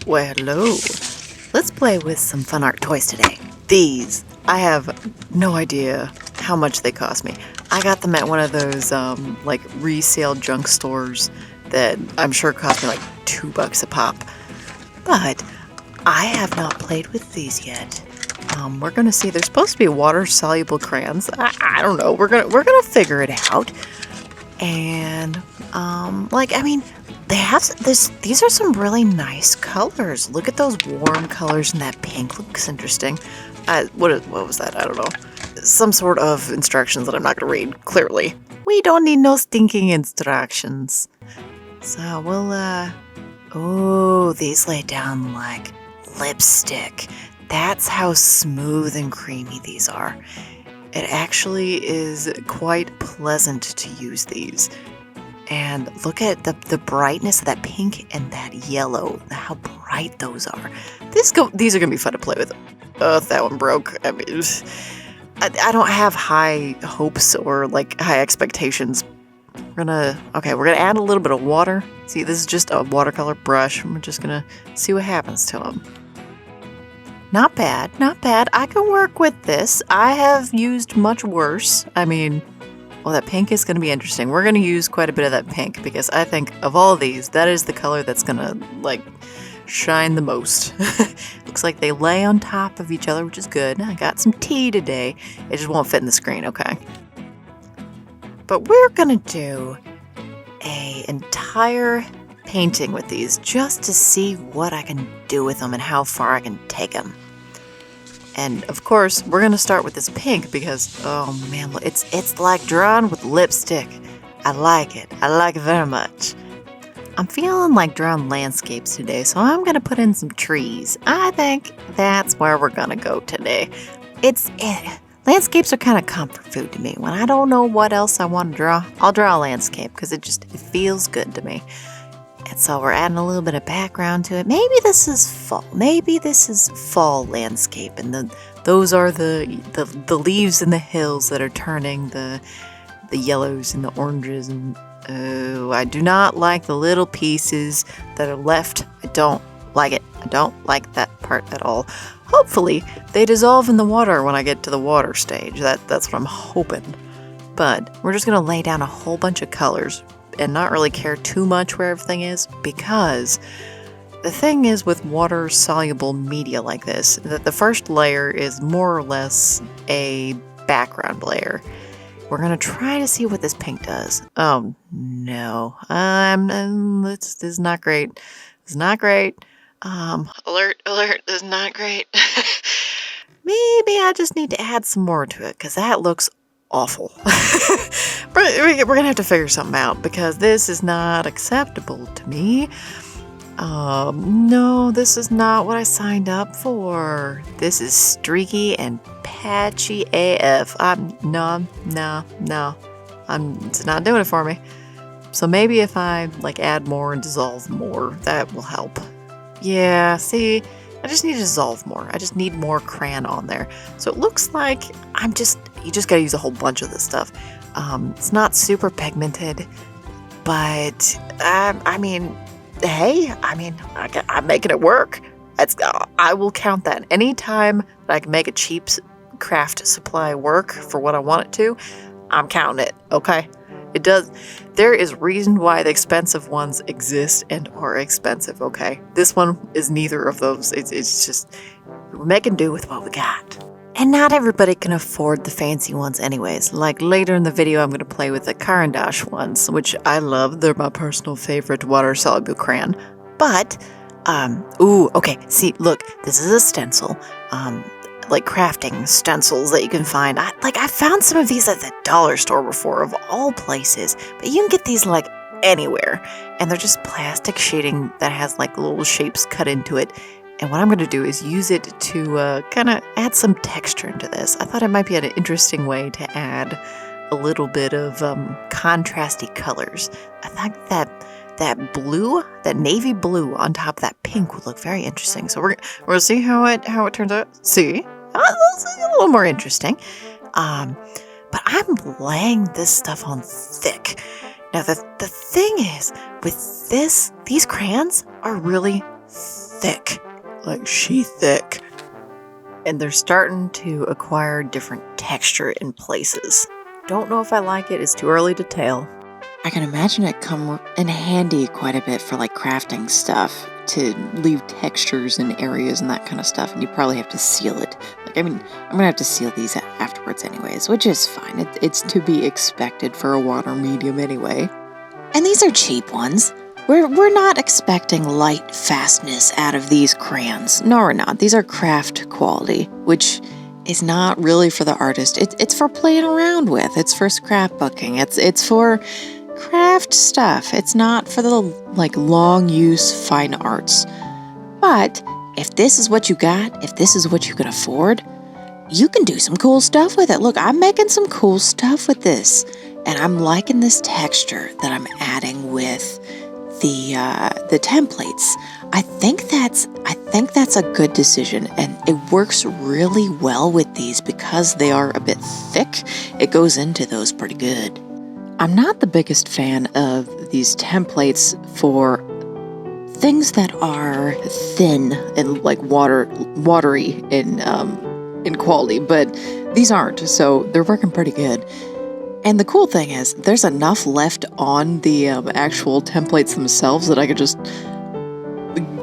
Well, hello. Let's play with some fun art toys today. These, I have no idea how much they cost me. I got them at one of those, like, resale junk stores that I'm sure cost me like $2 a pop. But I have not played with these yet. We're gonna see. They're supposed to be water-soluble crayons. I don't know. We're gonna figure it out. And they have this. These are some really nice colors. Look at those warm colors, and that pink looks interesting. What was that? I don't know. Some sort of instructions that I'm not gonna read. Clearly, we don't need no stinking instructions. So we'll oh, these lay down like lipstick. That's how smooth and creamy these are. It actually is quite pleasant to use these. And look at the brightness of that pink and that yellow, how bright those are. These are going to be fun to play with. That one broke. I mean, I don't have high hopes or like high expectations. We're gonna add a little bit of water. See, this is just a watercolor brush. We're just gonna see what happens to them. Not bad, not bad. I can work with this. I have used much worse. I mean, well, that pink is going to be interesting. We're going to use quite a bit of that pink because I think of all these, that is the color that's going to, like, shine the most. Looks like they lay on top of each other, which is good. I got some tea today. It just won't fit in the screen, okay? But we're going to do an entire painting with these just to see what I can do with them and how far I can take them. And of course, we're going to start with this pink because, oh man, it's like drawn with lipstick. I like it. I like it very much. I'm feeling like drawing landscapes today, so I'm going to put in some trees. I think that's where we're going to go today. Landscapes are kind of comfort food to me. When I don't know what else I want to draw, I'll draw a landscape because it feels good to me. And so we're adding a little bit of background to it. Maybe this is fall. Maybe this is fall landscape, and those are the leaves in the hills that are turning the yellows and the oranges. And oh, I do not like the little pieces that are left. I don't like it. I don't like that part at all. Hopefully, they dissolve in the water when I get to the water stage. That's what I'm hoping. But we're just gonna lay down a whole bunch of colors and not really care too much where everything is, because the thing is with water-soluble media like this, that the first layer is more or less a background layer. We're going to try to see what this pink does. Oh, no. This is not great. It's not great. Alert, this is not great. Maybe I just need to add some more to it, because that looks awful. We're gonna have to figure something out because this is not acceptable to me. No, this is not what I signed up for. This is streaky and patchy AF. No. It's not doing it for me. So maybe if I add more and dissolve more, that will help. Yeah, see, I just need to dissolve more. I just need more crayon on there. So it looks like you just gotta use a whole bunch of this stuff. It's not super pigmented, but I'm making it work. I will count that. Anytime that I can make a cheap craft supply work for what I want it to, I'm counting it, okay? It does. There is reason why the expensive ones exist and are expensive, okay? This one is neither of those. It's just, we're making do with what we got. And not everybody can afford the fancy ones anyways. Like later in the video, I'm going to play with the Caran ones, which I love. They're my personal favorite water-soluble crayon. But, okay, see, look, this is a stencil. Like crafting stencils that you can find. I found some of these at the dollar store before, of all places. But you can get these anywhere. And they're just plastic sheeting that has little shapes cut into it. And what I'm going to do is use it to kind of add some texture into this. I thought it might be an interesting way to add a little bit of contrasty colors. I thought that blue, that navy blue on top of that pink would look very interesting. So we're going to see how it turns out. See? It's a little more interesting. But I'm laying this stuff on thick. Now the thing is, with these crayons are really thick. Like, she thick. And they're starting to acquire different texture in places. Don't know if I like it. It's too early to tell. I can imagine it come in handy quite a bit for like crafting stuff, to leave textures in areas and that kind of stuff, and you probably have to seal it. Like, I mean, I'm gonna have to seal these afterwards anyways, which is fine. It's to be expected for a water medium anyway. And these are cheap ones. We're not expecting light fastness out of these crayons. No, we're not. These are craft quality, which is not really for the artist. It's for playing around with. It's for scrapbooking. It's for craft stuff. It's not for the like long use fine arts. But if this is what you got, if this is what you can afford, you can do some cool stuff with it. Look, I'm making some cool stuff with this, and I'm liking this texture that I'm adding with the templates. I think that's a good decision, and it works really well with these because they are a bit thick. It goes into those pretty good. I'm not the biggest fan of these templates for things that are thin and like watery in quality, but these aren't, so they're working pretty good. And the cool thing is, there's enough left on the actual templates themselves that I could just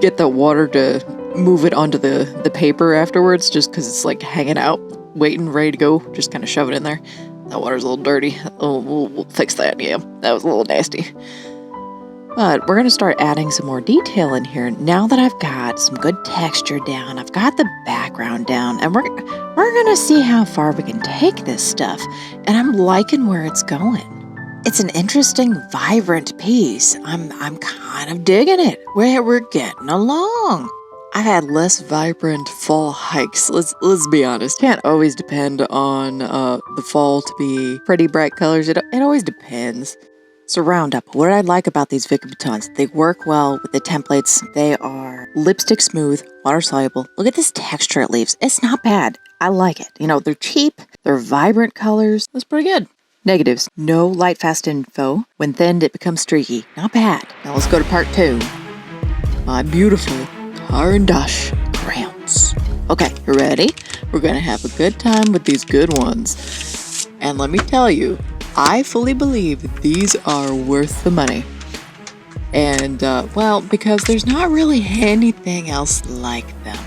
get the water to move it onto the paper afterwards, just because it's like hanging out, waiting, ready to go. Just kind of shove it in there. That water's a little dirty. We'll fix that, yeah. That was a little nasty. But we're going to start adding some more detail in here. Now that I've got some good texture down, I've got the background down, and we're going to see how far we can take this stuff. And I'm liking where it's going. It's an interesting, vibrant piece. I'm kind of digging it. We're getting along. I've had less vibrant fall hikes. Let's be honest. Can't always depend on the fall to be pretty bright colors. It always depends. So round up, what I like about these Vicki Boutins, they work well with the templates. They are lipstick smooth, water soluble. Look at this texture it leaves. It's not bad. I like it. You know, they're cheap, they're vibrant colors. That's pretty good. Negatives, no light fast info. When thinned, it becomes streaky. Not bad. Now let's go to part 2. My beautiful Caran crayons. Okay, you ready? We're gonna have a good time with these good ones. And let me tell you, I fully believe these are worth the money. And, well, because there's not really anything else like them.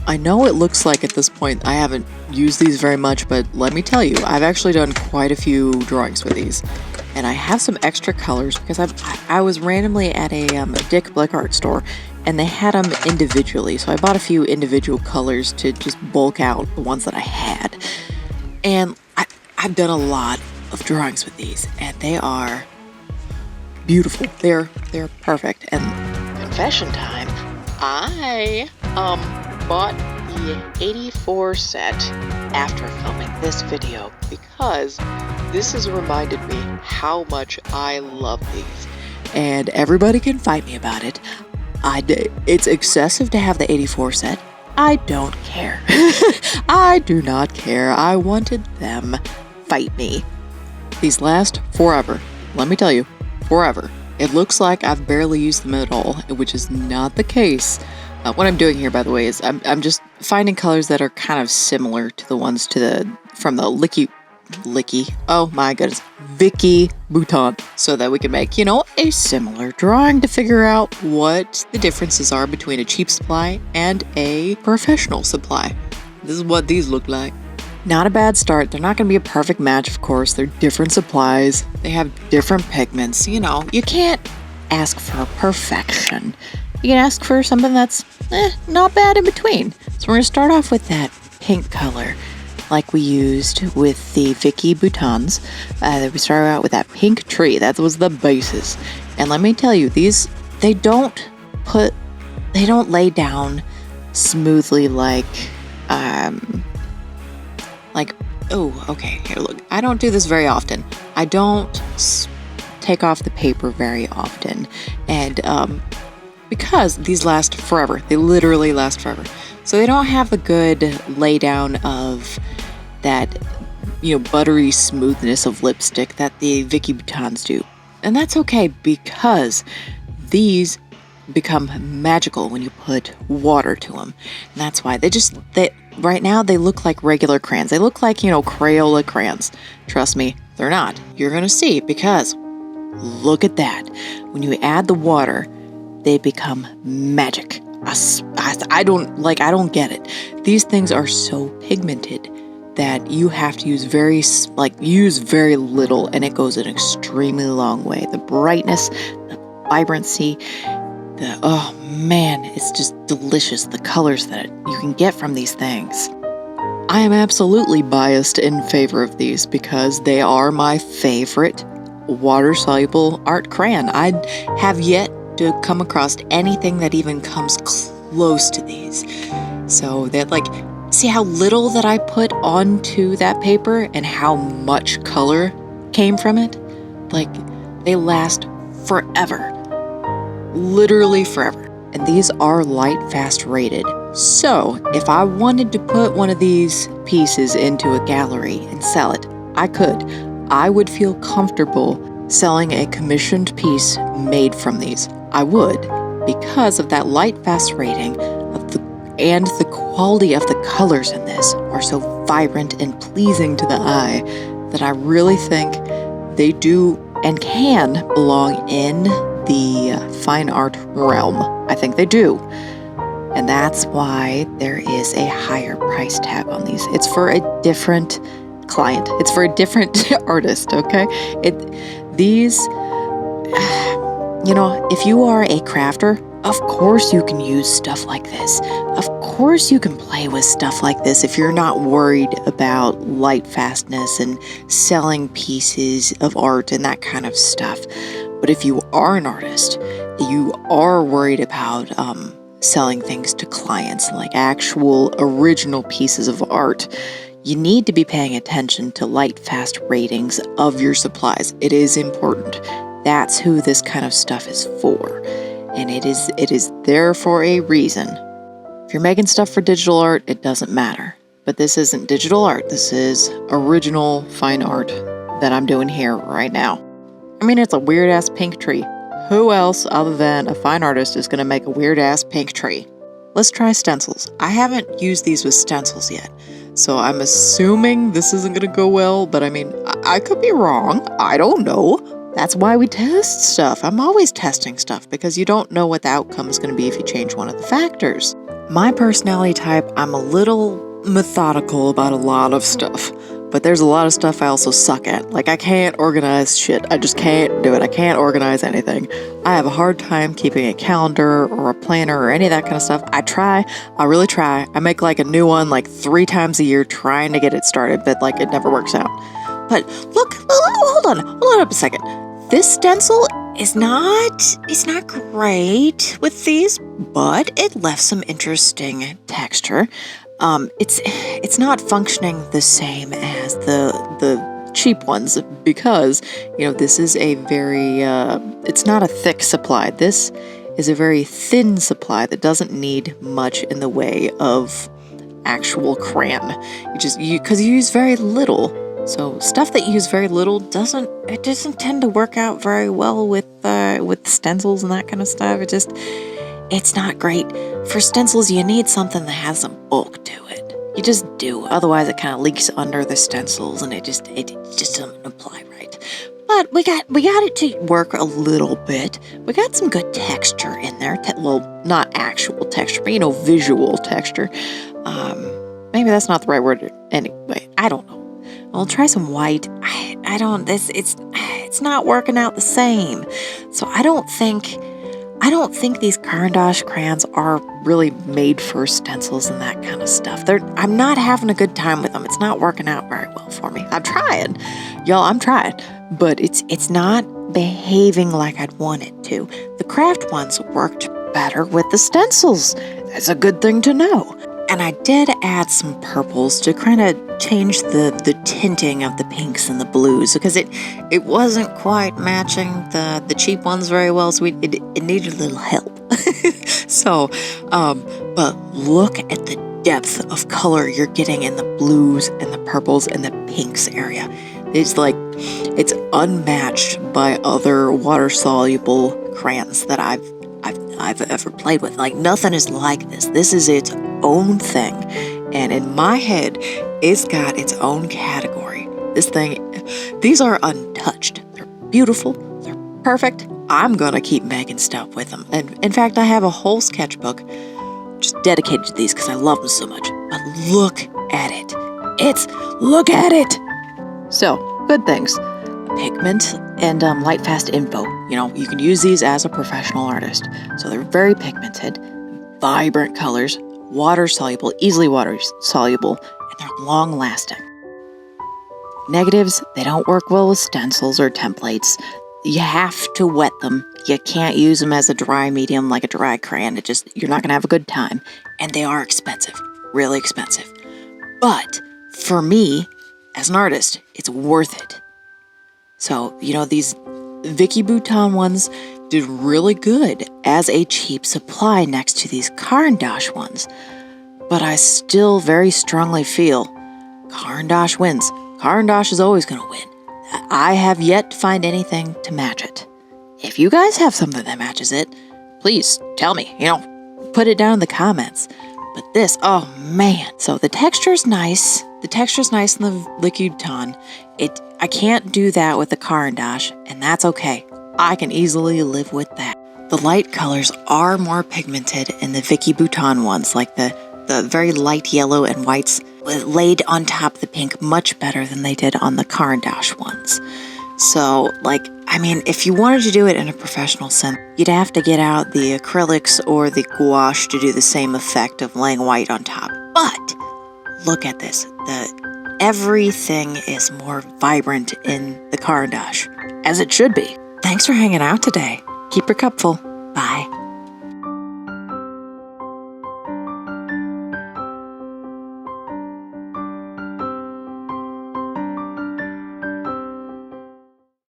I know it looks like at this point I haven't used these very much, but let me tell you, I've actually done quite a few drawings with these. And I have some extra colors because I was randomly at a Dick Blick art store, and they had them individually. So I bought a few individual colors to just bulk out the ones that I had. And I've done a lot of drawings with these, and they are beautiful. They're perfect. And confession time, I bought the 84 set after filming this video because this has reminded me how much I love these, and everybody can fight me about it. It's excessive to have the 84 set. I don't care. I do not care. I wanted them. Fight me. These last forever. Let me tell you, forever. It looks like I've barely used them at all, which is not the case. What I'm doing here, by the way, is I'm just finding colors that are kind of similar to the ones from the oh my goodness, Vicki Boutin, so that we can make, a similar drawing to figure out what the differences are between a cheap supply and a professional supply. This is what these look like. Not a bad start. They're not going to be a perfect match, of course. They're different supplies. They have different pigments. You can't ask for perfection. You can ask for something that's not bad in between. So we're going to start off with that pink color like we used with the Vicki Boutins. We started out with that pink tree. That was the basis. And let me tell you, these, they don't lay down smoothly like, oh, okay, here, look. I don't do this very often. I don't take off the paper very often. And because these last forever. They literally last forever. So they don't have the good laydown of that, buttery smoothness of lipstick that the Vicki Boutins do. And that's okay because these become magical when you put water to them. And that's why they right now they look like regular crayons. They look like, Crayola crayons. Trust me, they're not. You're going to see, because look at that. When you add the water, they become magic. I don't get it. These things are so pigmented that you have to use very little, and it goes an extremely long way. The brightness, the vibrancy, oh man, it's just delicious. The colors that you can get from these things. I am absolutely biased in favor of these because they are my favorite water-soluble art crayon. I have yet to come across anything that even comes close to these. So that, see how little that I put onto that paper and how much color came from it? They last forever. Literally forever. And these are light fast rated. So if I wanted to put one of these pieces into a gallery and sell it, I could. I would feel comfortable selling a commissioned piece made from these. I would, because of that light fast rating and the quality of the colors in this are so vibrant and pleasing to the eye that I really think they do and can belong in the fine art realm. I think they do. And that's why there is a higher price tag on these. It's for a different client. It's for a different artist, okay? If you are a crafter, of course you can use stuff like this. Of course you can play with stuff like this if you're not worried about light fastness and selling pieces of art and that kind of stuff. But if you are an artist, you are worried about selling things to clients, like actual original pieces of art, you need to be paying attention to light fast ratings of your supplies. It is important. That's who this kind of stuff is for. And it is there for a reason. If you're making stuff for digital art, it doesn't matter. But this isn't digital art. This is original fine art that I'm doing here right now. I mean, it's a weird-ass pink tree. Who else other than a fine artist is going to make a weird-ass pink tree? Let's try stencils. I haven't used these with stencils yet, so I'm assuming this isn't going to go well, but I mean, I could be wrong. I don't know. That's why we test stuff. I'm always testing stuff because you don't know what the outcome is going to be if you change one of the factors. My personality type, I'm a little methodical about a lot of stuff, but there's a lot of stuff I also suck at. I can't organize shit. I just can't do it. I can't organize anything. I have a hard time keeping a calendar or a planner or any of that kind of stuff. I try. I really try. I make a new one 3 times a year trying to get it started, but it never works out. But look, hold on up a second. This stencil is not great with these, but it left some interesting texture. It's not functioning the same as the cheap ones because, this is a very, it's not a thick supply. This is a very thin supply that doesn't need much in the way of actual crayon. Because you use very little. So stuff that you use very little doesn't tend to work out very well with stencils and that kind of stuff. It's not great. For stencils, you need something that has some bulk to it. You just do. Otherwise, it kind of leaks under the stencils and it just doesn't apply right. But we got it to work a little bit. We got some good texture in there. Well, not actual texture, but visual texture. Maybe that's not the right word. Anyway, I don't know. I'll try some white. It's not working out the same. So I don't think these Caran crayons are really made for stencils and that kind of stuff. I'm not having a good time with them. It's not working out very well for me. I'm trying. Y'all, I'm trying. But it's not behaving like I'd want it to. The craft ones worked better with the stencils. That's a good thing to know. And I did add some purples to kind of change the tinting of the pinks and the blues because it wasn't quite matching the cheap ones very well, so it needed a little help. So, but look at the depth of color you're getting in the blues and the purples and the pinks area. It's unmatched by other water-soluble crayons that I've I've ever played with. Like, nothing is like this. This is its own thing. And in my head, it's got its own category. These are untouched. They're beautiful. They're perfect. I'm gonna keep making stuff with them. And in fact, I have a whole sketchbook just dedicated to these because I love them so much. But look at it. Look at it. So, good things. Pigment and light fast info. You know, you can use these as a professional artist. So they're very pigmented, vibrant colors, water soluble, easily water soluble, and they're long lasting. Negatives, they don't work well with stencils or templates. You have to wet them. You can't use them as a dry medium like a dry crayon. You're not going to have a good time. And they are expensive, really expensive. But for me, as an artist, it's worth it. So, you know, these Vicki Boutin ones did really good as a cheap supply next to these Caran ones. But I still very strongly feel Caran wins. Caran is always going to win. I have yet to find anything to match it. If you guys have something that matches it, please tell me, you know, put it down in the comments. But this, oh man. So the texture's nice. The texture's nice in the Vicki Boutin. I can't do that with the Caran, and that's okay. I can easily live with that. The light colors are more pigmented in the Vicki Boutin ones, like the very light yellow and whites laid on top of the pink much better than they did on the Caran ones. So, if you wanted to do it in a professional sense, you'd have to get out the acrylics or the gouache to do the same effect of laying white on top. But look at this. Everything is more vibrant in the Caran, as it should be. Thanks for hanging out today. Keep your cup full.